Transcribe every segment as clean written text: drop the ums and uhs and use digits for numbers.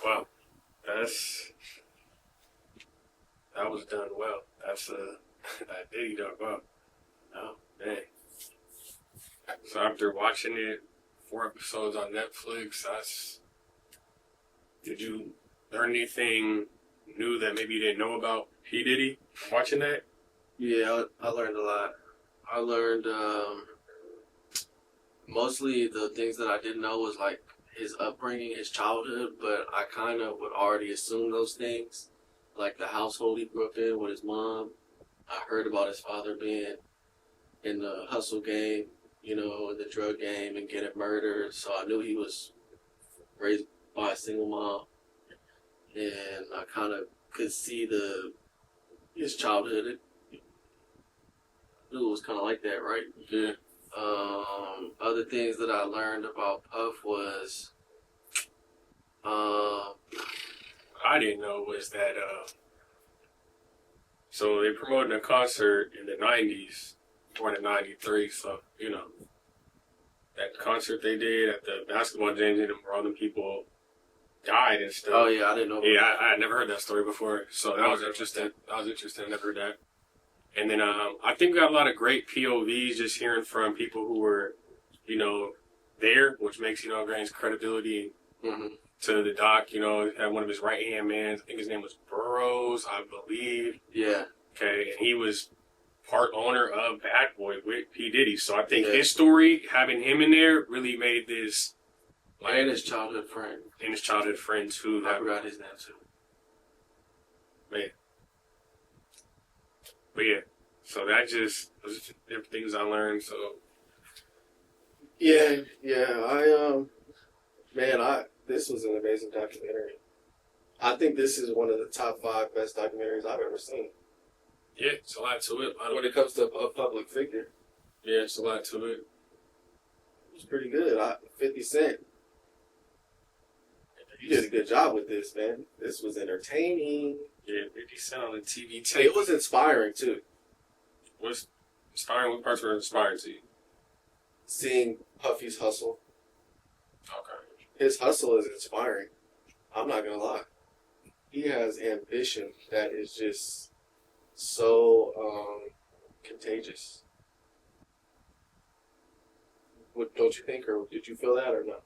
Wow, that's that was done well. That's that Diddy done well. Oh man. So after watching it, 4 episodes on Netflix, did you learn anything new that maybe you didn't know about P. Diddy watching that? Yeah, I learned a lot. I learned mostly the things that I didn't know was like his upbringing, his childhood, but I kind of would already assume those things, like the household he grew up in with his mom. I heard about his father being in the hustle game, in the drug game and getting murdered, so I knew he was raised by a single mom, and I kind of could see his childhood. I knew it was kind of like that, right? Yeah. Other things that I learned about Puff was, I didn't know was that so they promoted a concert in the 90s, born in 93, so that concert they did at the basketball gym where all the people died and stuff. oh yeah, I didn't know. Yeah, I had never heard that story before, so that was interesting. I never heard that. And then I think we got a lot of great POVs just hearing from people who were, there, which makes, gains credibility to the doc. Had one of his right-hand men, I think his name was Burroughs, I believe. Yeah. Okay, and he was part owner of Bad Boy with P. Diddy. So I think his story, having him in there, really made this. And his childhood friend. And his childhood friend, too. I forgot his name, too. Man. But yeah, so that those are different things I learned, so. Yeah, this was an amazing documentary. I think this is one of the top 5 best documentaries I've ever seen. Yeah, it's a lot to it. When it comes to a public figure. Yeah, it's a lot to it. It was pretty good. 50 Cent. You did a good job with this, man. This was entertaining. Yeah, 50 Cent on the TV tape. It was inspiring, too. What's inspiring? What parts were inspiring to you? Seeing Puffy's hustle. Okay. His hustle is inspiring. I'm not going to lie. He has ambition that is just so contagious. What don't you think, or did you feel that or not?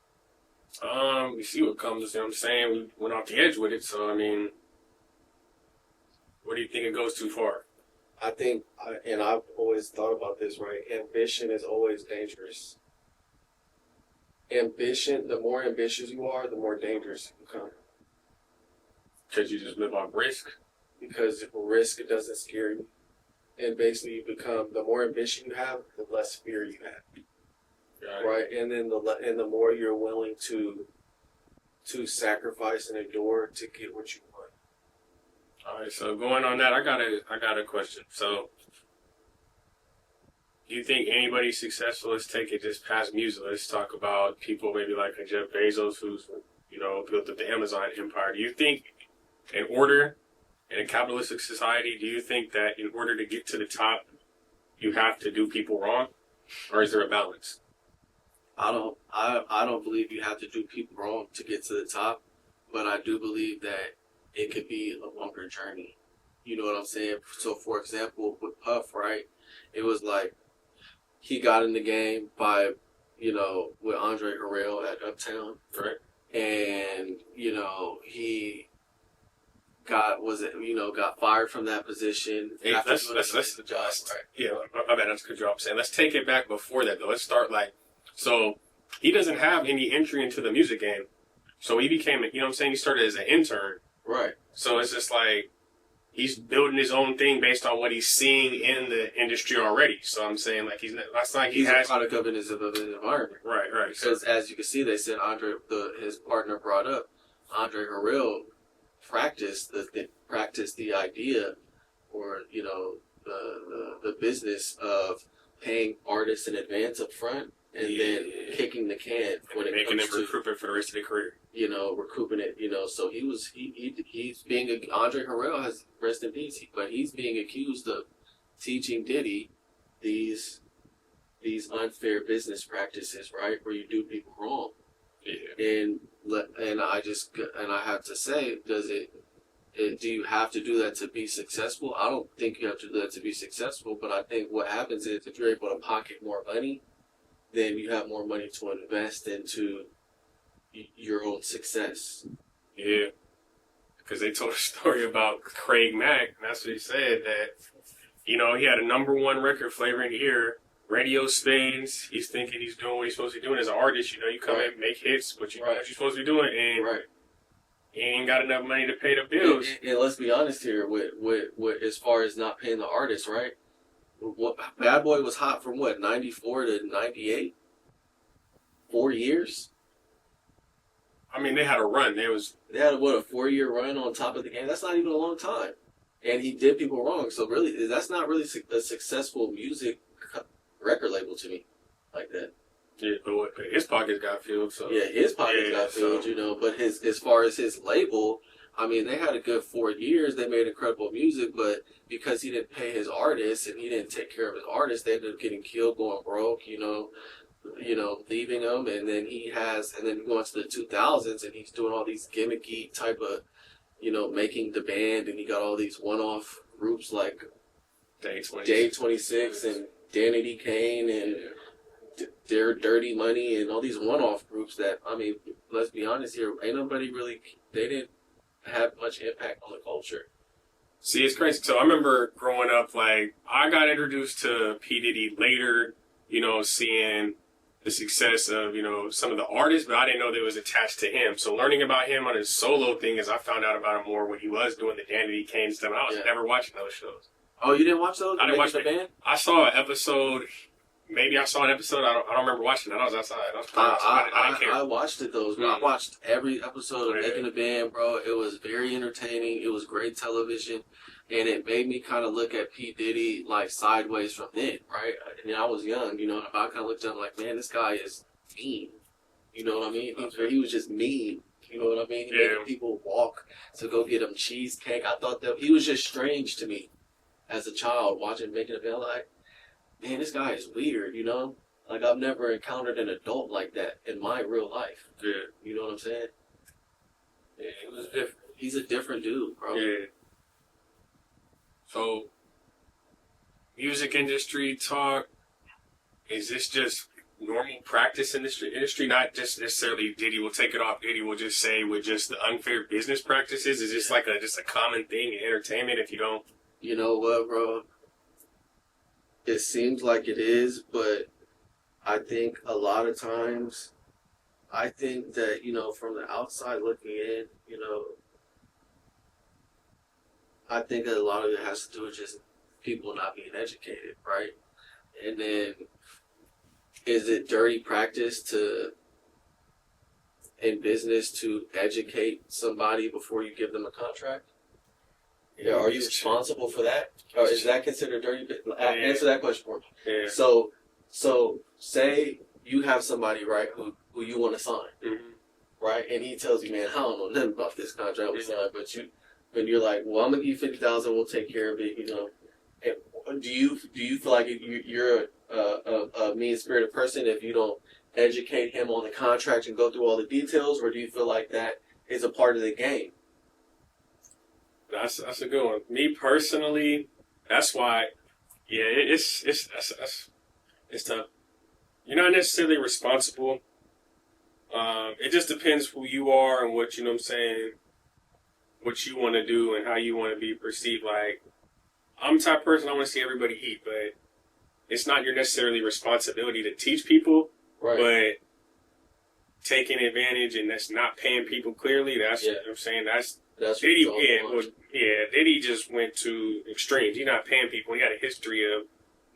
We see what comes, I'm saying? We went off the edge with it, so, what do you think it goes too far? I think, and I've always thought about this, right? Ambition is always dangerous. Ambition, the more ambitious you are, the more dangerous you become. Because you just live on risk? Because risk doesn't scare you. And basically you become, the more ambition you have, the less fear you have. Right? And then the more you're willing to sacrifice and endure to get what you want. All right, so going on that, I got a question. So, do you think anybody successful, let's take it just past music, let's talk about people maybe like a Jeff Bezos who's, built up the Amazon empire. Do you think in a capitalistic society, do you think that in order to get to the top, you have to do people wrong? Or is there a balance? I don't believe you have to do people wrong to get to the top, but I do believe that it could be a longer journey. You know what I'm saying? So, for example, with Puff, right? It was like he got in the game by, with Andre Harrell at Uptown. Right. And, he got fired from that position. Hey, let's the job, right? Yeah, my bad, that's a good job. I'm saying, let's take it back before that, though. Let's start so he doesn't have any entry into the music game. So he became, he started as an intern. Right. So it's just like he's building his own thing based on what he's seeing in the industry already. So I'm saying he's a product of his environment. Right. Because as you can see, they said his partner brought up Andre Harrell practiced the idea, or the business of paying artists in advance up front and then kicking the can when it making comes them recouping for the rest of their career. Recouping it. So he's being Andre Harrell has rest in peace, but he's being accused of teaching Diddy these these unfair business practices, right, where you do people wrong. Yeah. And I have to say, do you have to do that to be successful? I don't think you have to do that to be successful, but I think what happens is if you're able to pocket more money, then you have more money to invest into your own success. Yeah. Because they told a story about Craig Mack, and that's what he said, that, you know, he had a #1 record, Flavor in the Year. Radio spins. He's thinking he's doing what he's supposed to be doing as an artist. You know, you come in, make hits, but you know what you're supposed to be doing, and he ain't got enough money to pay the bills. And let's be honest here, with as far as not paying the artist, right? What Bad Boy was hot from what, 94 to 98? 4 years? I mean, they had a run. They had, what, a 4-year run on top of the game? That's not even a long time. And he did people wrong. So really, that's not really a successful music record label to me like that. Yeah, but his pockets got filled. So yeah, his pockets got filled, you know. But as far as his label, I mean, they had a good 4 years. They made incredible music, but because he didn't pay his artists and he didn't take care of his artists, they ended up getting killed, going broke, you know, leaving them. And then going to the 2000s, and he's doing all these gimmicky type of, you know, making the band, and he got all these one-off groups like Day 26 and Danity Kane and their Dirty Money and all these one-off groups that, I mean, let's be honest here, ain't nobody really, they didn't have much impact on the culture. See, it's crazy. So I remember growing up, like, I got introduced to P. Diddy later, you know, seeing the success of, you know, some of the artists, but I didn't know they was attached to him. So learning about him on his solo thing is I found out about him more when he was doing the Danity Kane stuff. And I was never watching those shows. Oh, you didn't watch those? I didn't watch the band. I saw an episode. Maybe I saw an episode. I don't remember watching it. I was outside. I didn't care. I watched it though. I watched every episode of Making a Band, bro. It was very entertaining. It was great television, and it made me kind of look at P. Diddy like sideways from then, right? And I was young, you know. I kind of looked at him like, man, this guy is mean. You know what I mean? He was just mean. You know what I mean? He made people walk to go get him cheesecake. I thought that he was just strange to me as a child watching Making a Band. Like, man, this guy is weird, you know? Like, I've never encountered an adult like that in my real life. Yeah. You know what I'm saying? Yeah, it was different. He's a different dude, bro. Yeah. So, music industry talk, is this just normal practice in this industry? Not just necessarily Diddy will take it off. Diddy will just say with just the unfair business practices? Is this like just a common thing in entertainment if you don't? You know what, bro? It seems like it is, but I think a lot of times, I think that, you know, from the outside looking in, you know, I think that a lot of it has to do with just people not being educated, right? And then, is it dirty practice in business to educate somebody before you give them a contract? Yeah, are you responsible for that? Or is that considered dirty? Answer that question for me. Yeah. So say you have somebody, right, who you want to sign, right, and he tells you, man, I don't know nothing about this contract we signed, but you're like, well, I'm gonna give you $50,000, we'll take care of it, you know. And do you feel like you're a mean-spirited person if you don't educate him on the contract and go through all the details, or do you feel like that is a part of the game? That's a good one. Me personally, that's why, yeah, it's tough. You're not necessarily responsible. It just depends who you are and what, you know what I'm saying, what you want to do and how you want to be perceived. Like, I'm the type of person I want to see everybody eat, but it's not your necessarily responsibility to teach people, but taking advantage and that's not paying people clearly, that's what I'm saying, that's Diddy, Diddy just went to extremes. He's not paying people. He had a history of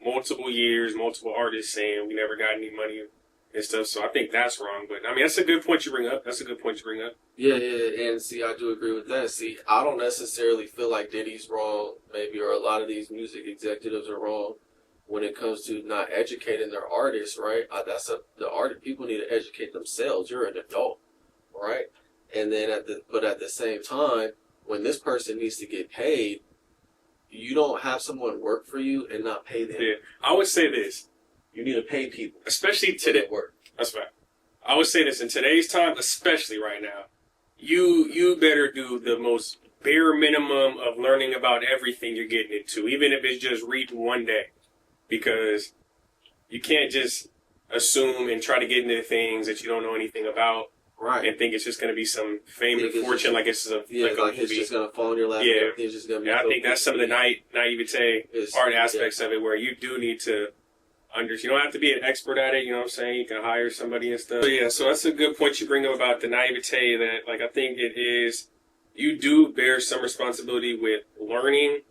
multiple years, multiple artists saying we never got any money and stuff. So I think that's wrong. But I mean, that's a good point you bring up. Yeah, and see, I do agree with that. See, I don't necessarily feel like Diddy's wrong, maybe, or a lot of these music executives are wrong when it comes to not educating their artists, right? People need to educate themselves. You're an adult, right? And then at the same time, when this person needs to get paid, you don't have someone work for you and not pay them. Yeah. I would say this. You need to pay people, especially today. Work. That's right. I would say this in today's time, especially right now. You better do the most bare minimum of learning about everything you're getting into, even if it's just reading one day, because you can't just assume and try to get into things that you don't know anything about, right? And think it's just going to be some fame and fortune, like it's a like it's just going to fall in your lap. Yeah, it's just gonna be I think that's some of the naivete art aspects of it, where you do need to you don't have to be an expert at it. You know what I'm saying? You can hire somebody and stuff. But yeah, so that's a good point you bring up about the naivete. That like I think it is. You do bear some responsibility with learning.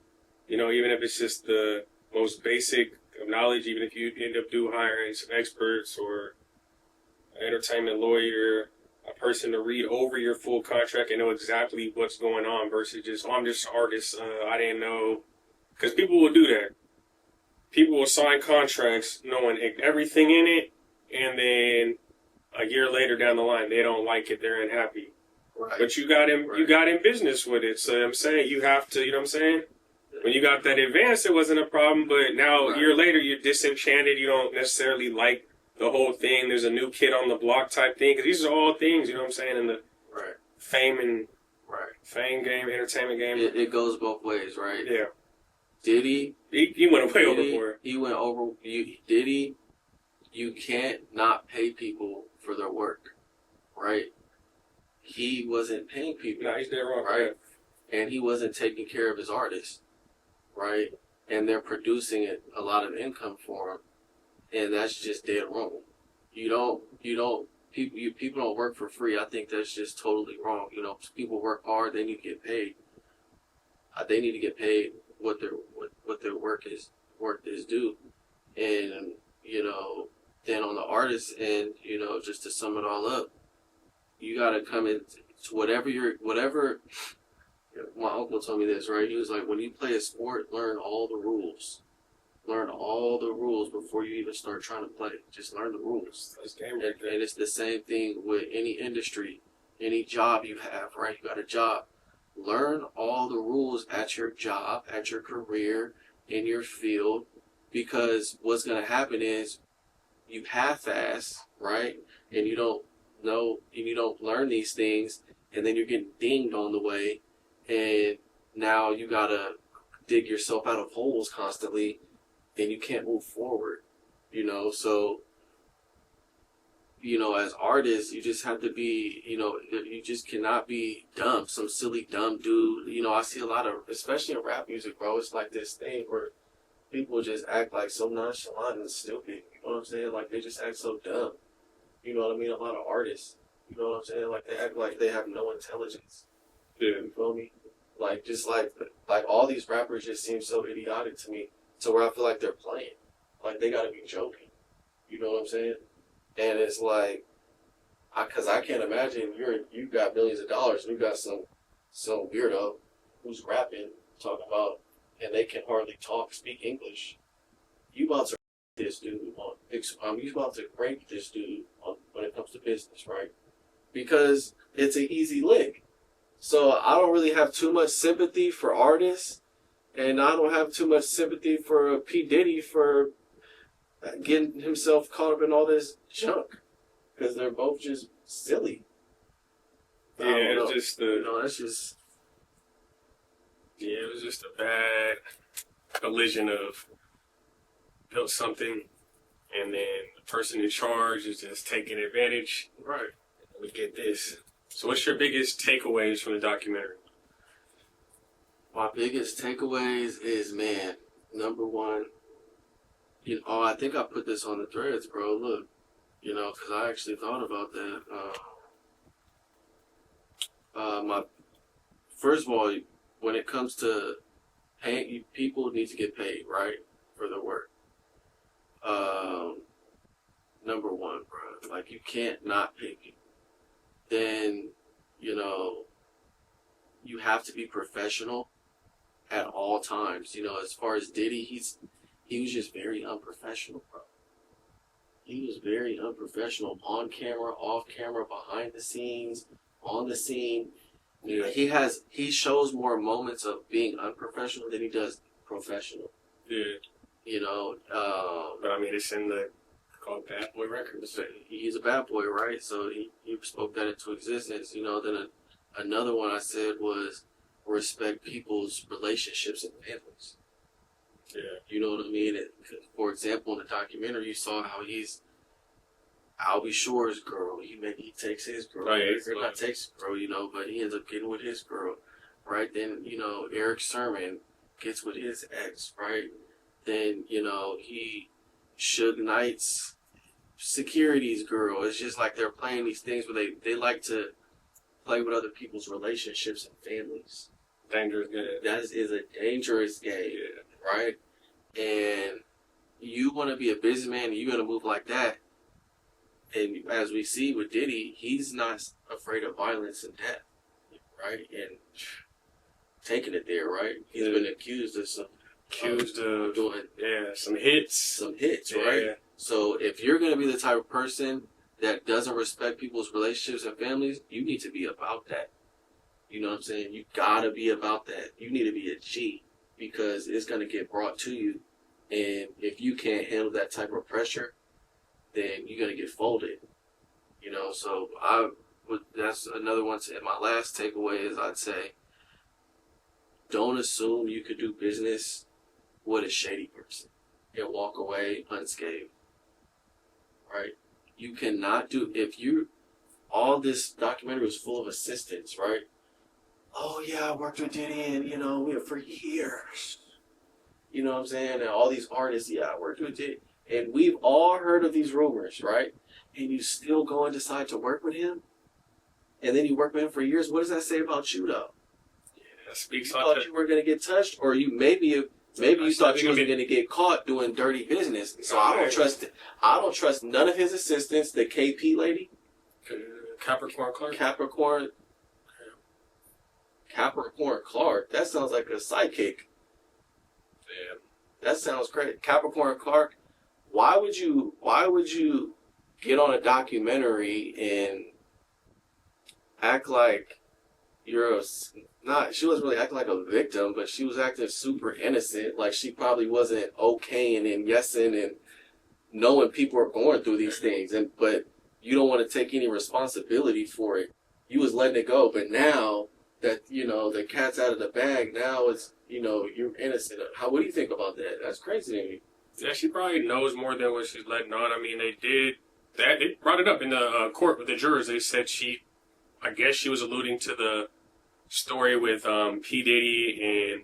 You know, even if it's just the most basic of knowledge. Even if you end up hiring some experts or an entertainment lawyer, a person to read over your full contract and know exactly what's going on, versus just, oh, I'm just an artist. I didn't know, because people will do that. People will sign contracts knowing everything in it, and then a year later down the line, they don't like it. They're unhappy. Right. But you got in business with it. So I'm saying you have to, you know what I'm saying? When you got that advance, it wasn't a problem. But now a year later, you're disenchanted. You don't necessarily like the whole thing. There's a new kid on the block type thing. Because these are all things, you know what I'm saying, in the fame and fame game, entertainment game. It goes both ways, right? Yeah. Diddy, he went way overboard. He went over. Diddy, you can't not pay people for their work, right? He wasn't paying people. No, he's dead wrong, right? And he wasn't taking care of his artists, right? And they're producing a lot of income for him, and that's just dead wrong. People don't work for free. I think that's just totally wrong. You know, people work hard. They need to get paid. They need to get paid what their work is due. And, you know, then on the artist end, you know, just to sum it all up, you got to come in to whatever. My uncle told me this, right? He was like, when you play a sport, learn all the rules. Learn all the rules before you even start trying to play. Just learn the rules. That's game right there. And it's the same thing with any industry, any job you have, right? You got a job. Learn all the rules at your job, at your career, in your field, because what's going to happen is you half-ass, right? And you don't know, and you don't learn these things, and then you're getting dinged on the way, and now you got to dig yourself out of holes constantly, and you can't move forward, you know? So, you know, as artists, you just have to be, you know, you just cannot be dumb, some silly dumb dude. You know, I see a lot of, especially in rap music, bro, it's like this thing where people just act like so nonchalant and stupid. You know what I'm saying? Like, they just act so dumb. You know what I mean? A lot of artists, you know what I'm saying? Like, they act like they have no intelligence. Yeah. You feel me? Like, just like all these rappers just seem so idiotic to me, to where I feel like they're playing. Like, they gotta be joking. You know what I'm saying? And it's like, because I can't imagine you got millions of dollars and you got some weirdo who's rapping, talking about, and they can hardly speak English. You about to this dude you about to break this dude when it comes to business, right? Because it's an easy lick. So I don't really have too much sympathy for artists, and I don't have too much sympathy for P. Diddy for getting himself caught up in all this junk, because they're both just silly. Yeah, it's just that's just. Yeah, it was just a bad collision of built something, and then the person in charge is just taking advantage. Right. We get this. So, what's your biggest takeaways from the documentary? My biggest takeaways is, man, number one. I think I put this on the threads, bro. Look, because I actually thought about that. First of all, when it comes to paying, people need to get paid, right, for their work. Number one, bro. Like, you can't not pay people. Then, you have to be professional at all times. As far as Diddy, he was just very unprofessional, bro. He was very unprofessional on camera, off camera, behind the scenes, on the scene. He shows more moments of being unprofessional than he does professional. Yeah. You know, But I mean, it's in the called Bad Boy Records. he's a bad boy, right? So he spoke that into existence. You know, then another one I said was respect people's relationships and families. Yeah. You know what I mean? For example, in the documentary, you saw how he's Albie Shore's girl. He takes his girl. Oh, yeah, Or not takes his girl, you know, but he ends up getting with his girl, right? Then, you know, Eric Sermon gets with his ex, right? Then, you know, Suge Knight's security's girl. It's just like they're playing these things where they like to play with other people's relationships and families. Dangerous game. That is a dangerous game, right? And you want to be a businessman and you're going to move like that. And as we see with Diddy, he's not afraid of violence and death, right? And taking it there, right? He's been accused of doing some hits. Some hits, right? Yeah. So if you're going to be the type of person that doesn't respect people's relationships and families, you need to be about that. You know what I'm saying? You got to be about that. You need to be a G because it's going to get brought to you. And if you can't handle that type of pressure, then you're going to get folded. You know, so that's another one. And my last takeaway is I'd say, don't assume you could do business with a shady person and walk away unscathed. Right? You cannot all this documentary was full of assistants, right? Oh yeah, I worked with Diddy and, you know, we were for years. You know what I'm saying? And all these artists, yeah, I worked with Diddy. And we've all heard of these rumors, right? And you still go and decide to work with him? And then you work with him for years? What does that say about you, though? Yeah, that speaks you thought you were going to get touched? Or maybe you thought you wasn't going to get caught doing dirty business. So I don't trust it. I don't trust none of his assistants, the KP lady. Capricorn Clark? Capricorn Clark? That sounds like a sidekick. Yeah. That sounds great. Capricorn Clark. Why would you get on a documentary and act like you're she wasn't really acting like a victim, but she was acting super innocent, like she probably wasn't okaying and yesing and knowing people are going through these things, but you don't want to take any responsibility for it. You was letting it go, but now that, you know, the cat's out of the bag, now it's, you know, you're innocent. What do you think about that? That's crazy to me. Yeah, she probably knows more than what she's letting on. I mean, they brought it up in the court with the jurors. They said I guess she was alluding to the story with P. Diddy and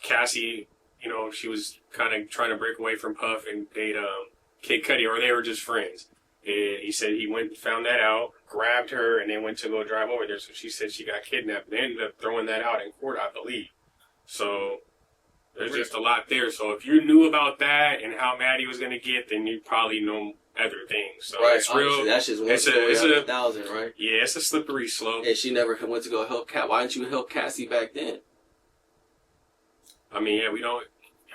Cassie. You know, she was kind of trying to break away from Puff and date Kid Cudi, or they were just friends. And he said he went and found that out, grabbed her, and then went to go drive over there. So she said she got kidnapped. They ended up throwing that out in court, I believe. So there's just a lot there. So if you knew about that and how mad he was going to get, then you probably know other things. So right, it's real. That's just one story out of 1,000, right? Yeah, it's a slippery slope. And she never went to go help Cat. Why didn't you help Cassie back then? I mean, yeah, we don't.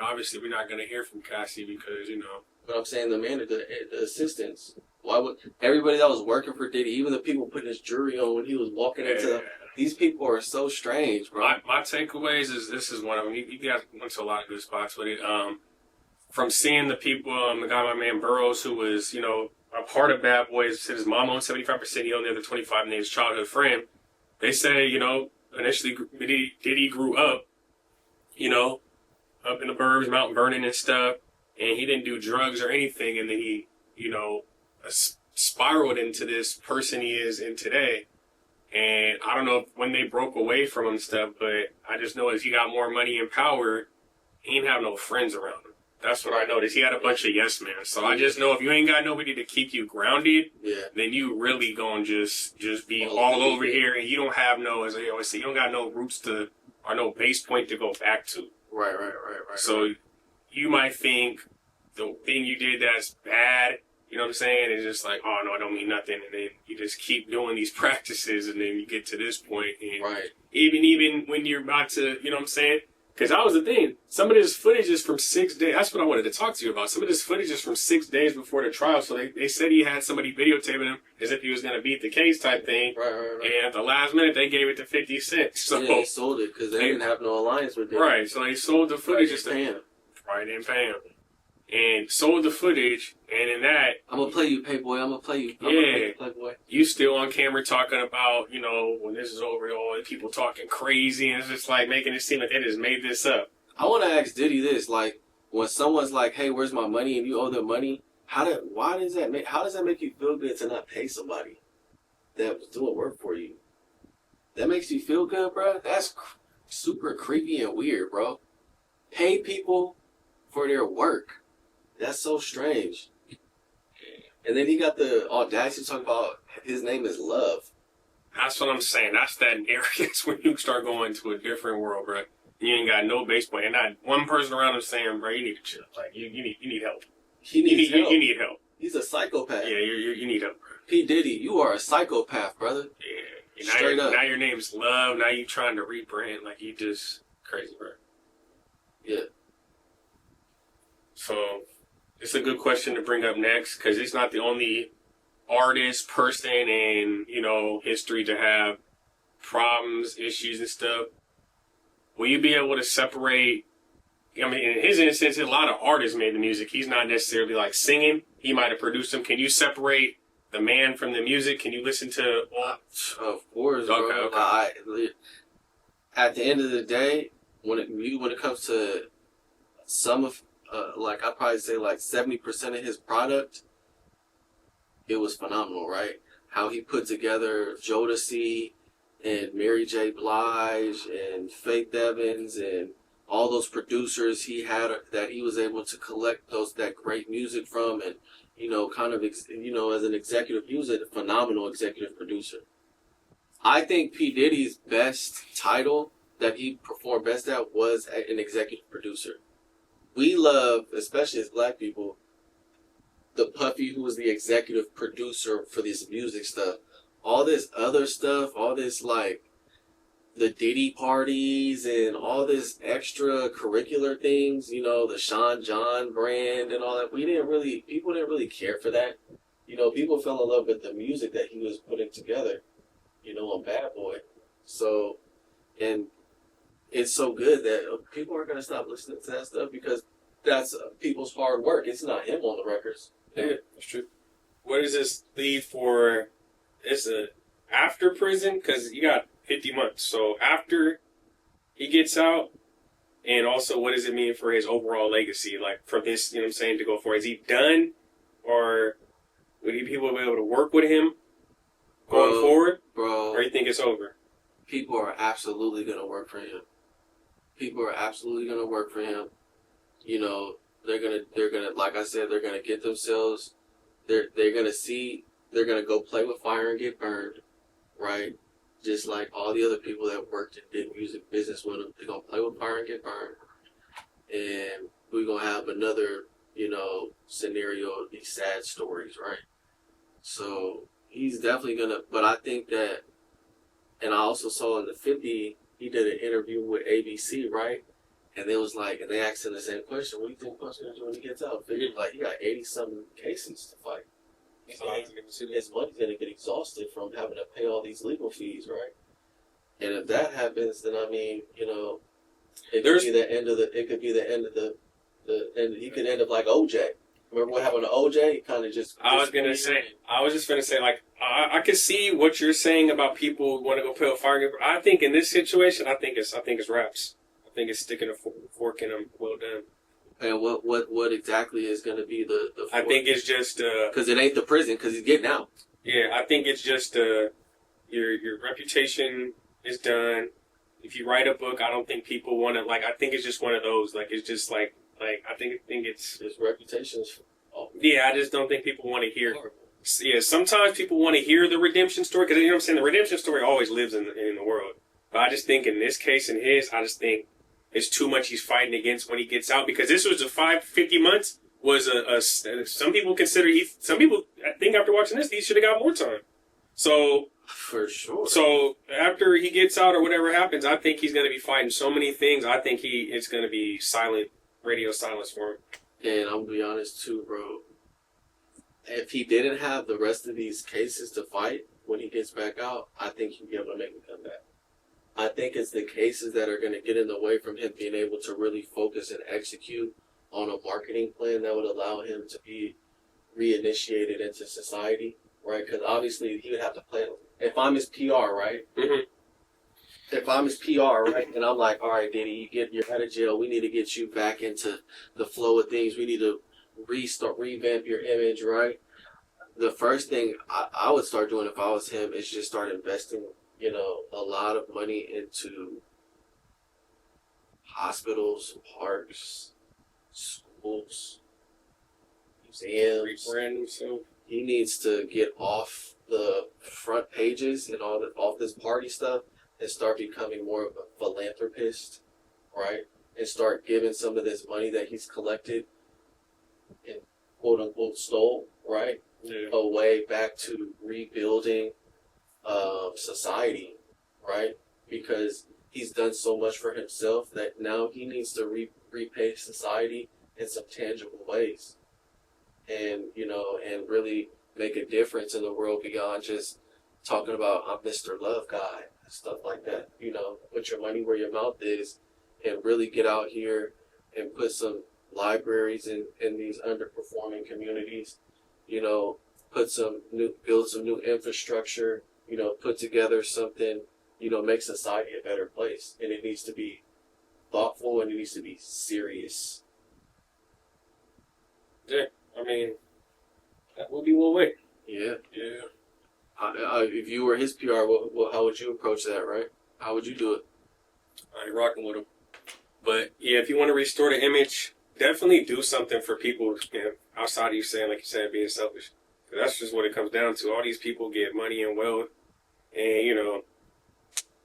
Obviously, we're not going to hear from Cassie because, you know. But I'm saying the assistants. Why would everybody that was working for Diddy, even the people putting his jewelry on when he was walking into these people are so strange, bro. My takeaways is this is one of them. You guys went to a lot of good spots with it. From seeing the people, the guy, my man Burroughs, who was, you know, a part of Bad Boys, said his mom owned 75%, he owned the other 25%, and his childhood friend. They say, you know, initially Diddy grew up, you know, up in the burbs, Mount Vernon and stuff, and he didn't do drugs or anything, and then he, you know, spiraled into this person he is in today. And I don't know if when they broke away from him and stuff, but I just know as he got more money and power, he didn't have no friends around him. That's what I noticed. He had a bunch of yes men. So I just know if you ain't got nobody to keep you grounded, then you really gonna just be all over here, and you don't have no, as I always say, you don't got no roots or no base point to go back to. Right. So you might think the thing you did that's bad, you know what I'm saying, is just like, oh no, I don't mean nothing, and then you just keep doing these practices, and then you get to this point, and even when you're about to, you know what I'm saying. Because that was the thing. Some of this footage is from 6 days. That's what I wanted to talk to you about. Some of this footage is from 6 days before the trial. So they said he had somebody videotaping him as if he was going to beat the case type thing. Right. And at the last minute, they gave it to 50 Cent. So they sold it because they didn't have no alliance with him. Right. So they sold the footage. Right, didn't pay him. Right, didn't pay him. and sold the footage. And in that, I'm gonna play you, Playboy. I'm gonna play you. Playboy. You still on camera talking about, when this is over, all the people talking crazy, and it's just like making it seem like they just made this up. I want to ask Diddy this: like, when someone's like, "Hey, where's my money?" and you owe them money, how does that make you feel good to not pay somebody that was doing work for you? That makes you feel good, bro. That's super creepy and weird, bro. Pay people for their work. That's so strange. And then he got the audacity to talk about his name is Love. That's what I'm saying. That's that arrogance when you start going to a different world, bro. You ain't got no baseball, and not one person around him saying, "Bro, you need to chill. Like you need help. He needs help. You need help. He's a psychopath. Yeah, you need help, bro. P. Diddy, you are a psychopath, brother. Yeah. Straight up. Now your name's Love. Now you trying to rebrand. Like you just crazy, bro. Yeah. So it's a good question to bring up next because he's not the only artist, person in, history to have problems, issues, and stuff. Will you be able to separate? I mean, in his instance, a lot of artists made the music. He's not necessarily like singing. He might have produced them. Can you separate the man from the music? Can you listen to? Of course, bro. Okay. At the end of the day, when it comes to some of, I'd probably say 70% of his product, it was phenomenal, right? How he put together Jodeci and Mary J. Blige and Faith Evans and all those producers he had that he was able to collect that great music from, and as an executive, he was a phenomenal executive producer. I think P. Diddy's best title that he performed best at was an executive producer. We love, especially as black people, the Puffy who was the executive producer for this music stuff. All this other stuff, all this the Diddy parties and all this extracurricular things, the Sean John brand and all that. People didn't really care for that. People fell in love with the music that he was putting together, on Bad Boy. So, and it's so good that people aren't going to stop listening to that stuff because that's people's hard work. It's not him on the records. Yeah, that's true. What does this lead for? It's after prison because you got 50 months. So after he gets out, and also what does it mean for his overall legacy? Like from this, to go for? Is he done, or would people be able to work with him going forward, bro? Or you think it's over? People are absolutely gonna work for him. They're gonna, like I said, they're gonna get themselves. They're gonna go play with fire and get burned, right? Just like all the other people that worked and did music business with him, they're gonna play with fire and get burned. And we're gonna have another, scenario of these sad stories, right? So he's definitely gonna, but I think that, and I also saw in the 50, he did an interview with ABC, right? And they asked him the same question. What do you think Puff's gonna do when he gets out? Figured he got 80-something cases to fight. His money's gonna get exhausted from having to pay all these legal fees, right? And if that happens, then it could be the end of the end. He could end up like OJ. Remember what happened to OJ? He kind of just. I was just gonna say, I could see what you're saying about people who want to go play with fire. I think in this situation, I think it's raps. I think it's sticking a fork in them. Well done. And what exactly is going to be the fork? I think it's just because it ain't the prison because he's getting out. Yeah, I think it's just your reputation is done. If you write a book, I don't think people want to I think it's just one of those. It's just I think it's his reputation's. Yeah, I just don't think people want to hear. Yeah, sometimes people want to hear the redemption story because what I'm saying. The redemption story always lives in the world. But I just think in this case, I just think it's too much he's fighting against when he gets out because this was 50 months was some people I think after watching this, he should have got more time. So for sure. So after he gets out or whatever happens, I think he's going to be fighting so many things. I think it's going to be radio silence for him. And I'm going to be honest too, bro. If he didn't have the rest of these cases to fight when he gets back out, I think he'd be able to make him come back. I think it's the cases that are going to get in the way from him being able to really focus and execute on a marketing plan that would allow him to be reinitiated into society, right? Because obviously he would have to plan. If I'm his PR, right? Mm-hmm. If I'm his PR, right, and I'm like, all right, Diddy, you're out of jail. We need to get you back into the flow of things. We need to revamp your image, right? The first thing I would start doing if I was him is just start investing, a lot of money into hospitals, parks, schools, museums. Rebrand himself. He needs to get off the front pages and off this party stuff and start becoming more of a philanthropist, right? And start giving some of this money that he's collected and quote unquote stole, right? Yeah. Away back to rebuilding society, right? Because he's done so much for himself that now he needs to repay society in some tangible ways. And, and really make a difference in the world beyond just talking about I'm Mr. Love Guy, stuff like that. Put your money where your mouth is and really get out here and put some libraries in these underperforming communities, build some new infrastructure, put together something, make society a better place. And it needs to be thoughtful and it needs to be serious. Yeah, I mean, that would be one way. Yeah. Yeah. If you were his PR, how would you approach that, right? How would you do it? I ain't rocking with him. But yeah, if you want to restore the image, definitely do something for people, outside of you saying, like you said, being selfish. That's just what it comes down to. All these people get money and wealth, and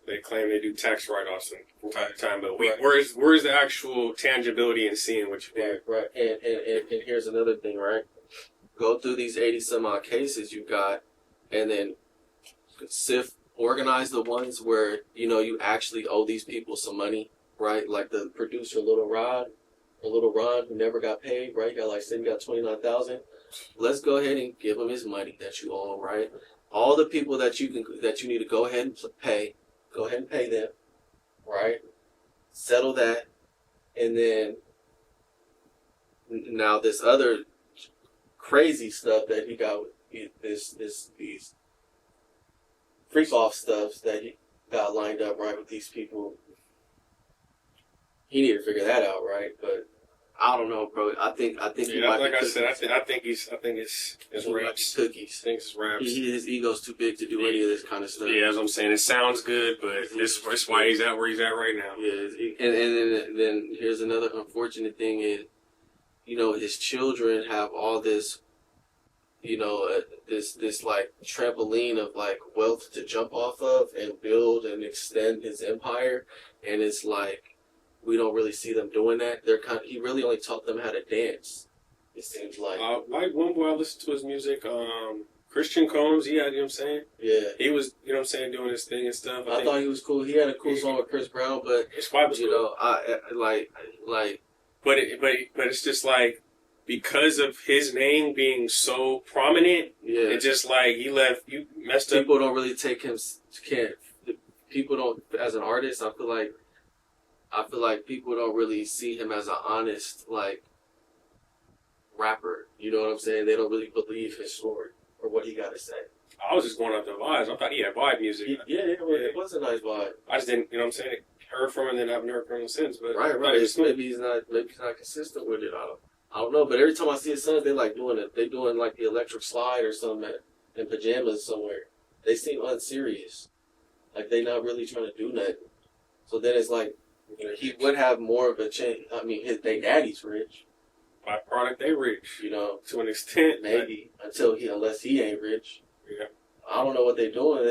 they claim they do tax write-offs from time to time. But where's the actual tangibility in seeing what you did? Right. And here's another thing, right? Go through these 80 some odd cases you got, and then organize the ones where you actually owe these people some money, right? Like the producer Little Ron, who never got paid, right? He got $29,000. Let's go ahead and give him his money that you owe him, right? All the people that you need to go ahead and pay, go ahead and pay them, right? Settle that, and then now this other crazy stuff that he got, these freak off stuff that he got lined up, right, with these people. He need to figure that out, right? But I don't know, bro. I think he might like be I cookies. said, I think it's He might be raps. cookies. I think it's raps. His ego's too big to do any of this kind of stuff. Yeah, as I'm saying, it sounds good, but it's why he's at where he's at right now. Yeah, and then here's another unfortunate thing is, his children have all this, this like trampoline of like wealth to jump off of and build and extend his empire, and it's like we don't really see them doing that. He really only taught them how to dance. It seems like. Like one boy I listened to his music, Christian Combs, you know what I'm saying? Yeah. He was, doing his thing and stuff. I thought he was cool. He had a cool song with Chris Brown, but his vibe was cool. I But it's just like, because of his name being so prominent, it's just like you messed up. People don't really take him. People don't, as an artist, I feel like people don't really see him as an honest, like, rapper. You know what I'm saying? They don't really believe his story or what he got to say. I was just going off the vibes. I thought he had vibe music. It was a nice vibe. I just didn't, heard from him and then I've never heard from him since. But right. Maybe he's not consistent with it. I don't know. But every time I see his sons, they like doing it. They doing like the electric slide or something in pajamas somewhere. They seem unserious. Like they not really trying to do nothing. So then it's like, he would have more of a chance. I mean, they daddy's rich. Byproduct, they rich. To an extent. Maybe. Unless he ain't rich. Yeah. I don't know what they're doing.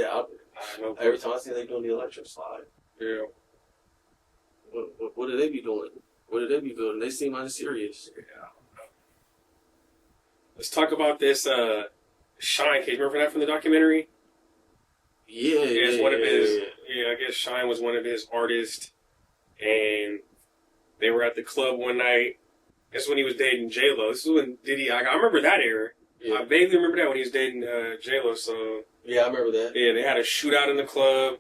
Every time I see they doing the electric slide. Yeah. What do they be doing? What do they be building? They seem unserious. Yeah. Let's talk about this Shine case. Remember that from the documentary? Yeah. I guess Shine was one of his artists, and they were at the club one night. That's when he was dating J-Lo. This is when Diddy. I remember that era. Yeah. I vaguely remember that when he was dating J-Lo. So yeah, I remember that. Yeah, they had a shootout in the club,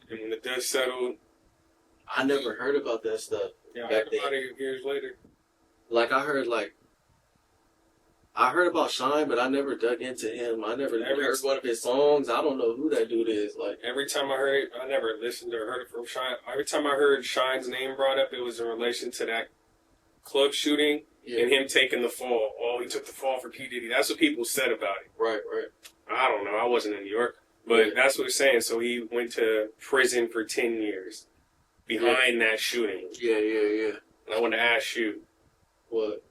and when the dust settled, I never heard about that stuff. Yeah, I back heard then. about it years later. Like I heard about Shine, but I never dug into him. I never heard one of his songs. I don't know who that dude is. Like every time I heard it, I never listened or heard it from Shine. Every time I heard Shine's name brought up, it was in relation to that club shooting and him taking the fall. Oh, he took the fall for P. Diddy. That's what people said about it. Right. I don't know. I wasn't in New York. But that's what it's saying. So he went to prison for 10 years behind that shooting. Yeah. And I want to ask you. What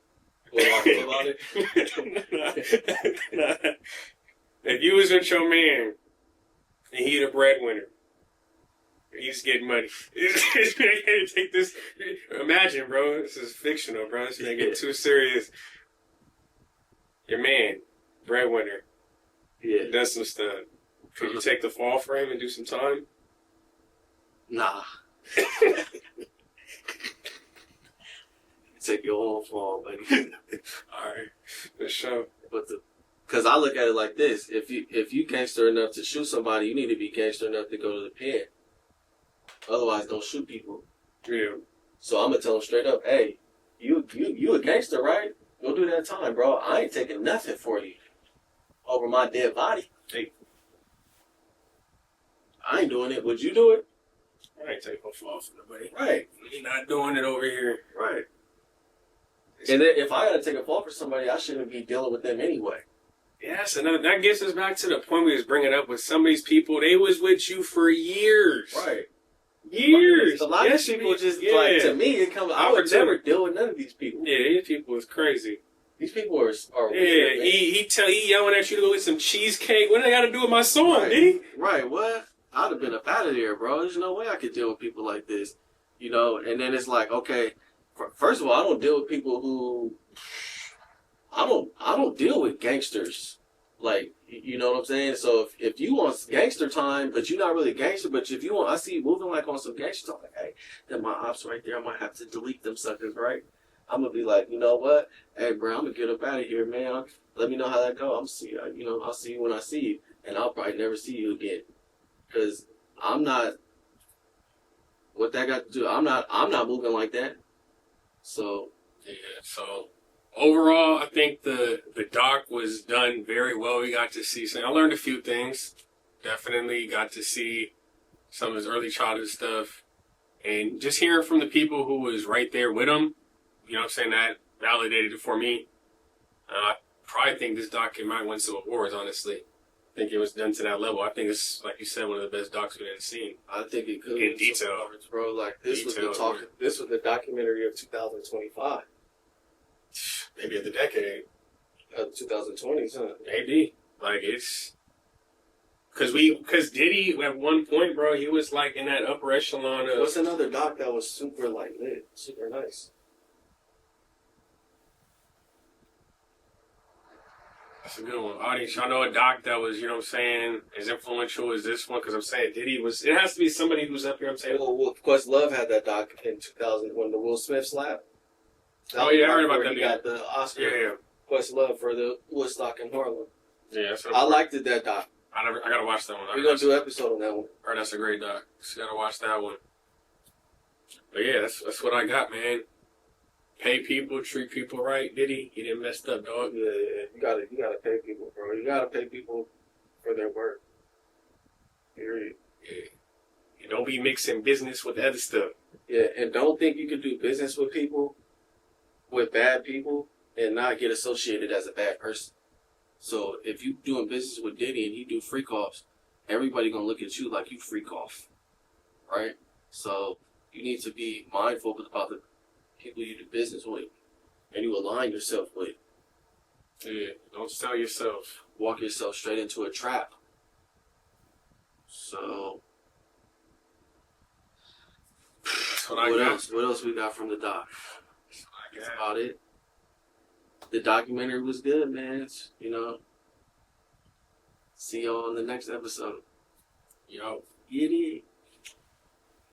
I feel about it? If you was with your man and he the breadwinner, he's getting money. This man can't take this. Imagine, bro. This is fictional, bro. This man getting too serious. Your man, breadwinner, does some stuff. Could you take the fall for him and do some time? Nah. Take your own fall, buddy. Alright, for sure. Because I look at it like this: if you gangster enough to shoot somebody, you need to be gangster enough to go to the pen. Otherwise, don't shoot people. Yeah. So I'm gonna tell them straight up, hey, you a gangster, right? Go do that time, bro. I ain't taking nothing for you over my dead body. Hey. I ain't doing it. Would you do it? I ain't taking no fall for nobody. Right. You're not doing it over here. Right. And then if I gotta take a fall for somebody, I shouldn't be dealing with them anyway. Yes, and that gets us back to the point we was bringing up with some of these people. They was with you for years. Right. Years. A lot of people just, like, to me, it comes, I would never deal with none of these people. Yeah, these people is crazy. These people are weird, he yelling at you to go get some cheesecake. What do they got to do with my song, right. Diddy? Right, what? I'd have been up out of there, bro. There's no way I could deal with people like this. You know, and then it's like, okay, first of all, I don't deal with people who, I don't deal with gangsters. Like, you know what I'm saying? So if you want gangster time, but you're not really a gangster, but if you want, I see you moving like on some gangster stuff, like, hey, then my ops right there, I might have to delete them suckers, right? I'm gonna be like, you know what? Hey, bro, I'm gonna get up out of here, man. Let me know how that go. I'll see you. I'll see you when I see you, and I'll probably never see you again, because I'm not. What that got to do? I'm not moving like that. So yeah. So overall, I think the doc was done very well. We got to see. So I learned a few things. Definitely got to see some of his early childhood stuff, and just hearing from the people who was right there with him. You know what I'm saying? That validated it for me. I probably think this doc might win some awards, honestly. I think it was done to that level. I think it's, like you said, one of the best docs we've ever seen. I think it could. In detail. Awards, bro. Like, this was the documentary of 2025. Maybe of the decade. 2020s, huh? Maybe. Like, it's... Because Diddy, at one point, bro, he was, like, in that upper echelon of... What's another doc that was super, like, lit? Super nice. That's a good one. Audience, y'all know a doc that was, you know what I'm saying, as influential as this one? Because I'm saying Diddy was... It has to be somebody who's up here, I'm saying... Well, Questlove had that doc in 2000 when the Will Smith slap. Oh, yeah, I heard about that. He got the Oscar. Yeah. Questlove for the Woodstock in Harlem. Yeah, that's I liked that doc. I gotta watch that one. We're gonna do an episode on that one. Or that's a great doc. Just gotta watch that one. But yeah, that's what I got, man. Pay people, treat people right. Diddy, you didn't mess up, dog. Yeah. You gotta pay people, bro. You gotta pay people for their work. Period. Yeah. You don't be mixing business with other stuff. Yeah, and don't think you can do business with people, with bad people, and not get associated as a bad person. So if you doing business with Diddy and he do freak offs, everybody gonna look at you like you freak off, right? So you need to be mindful about the people you do business with and you align yourself with. Yeah, don't sell yourself. Walk yourself straight into a trap. So that's what what I got. else? What else we got from the doc? That's About it. The documentary was good, man. It's, see y'all on the next episode. Yo. Get it.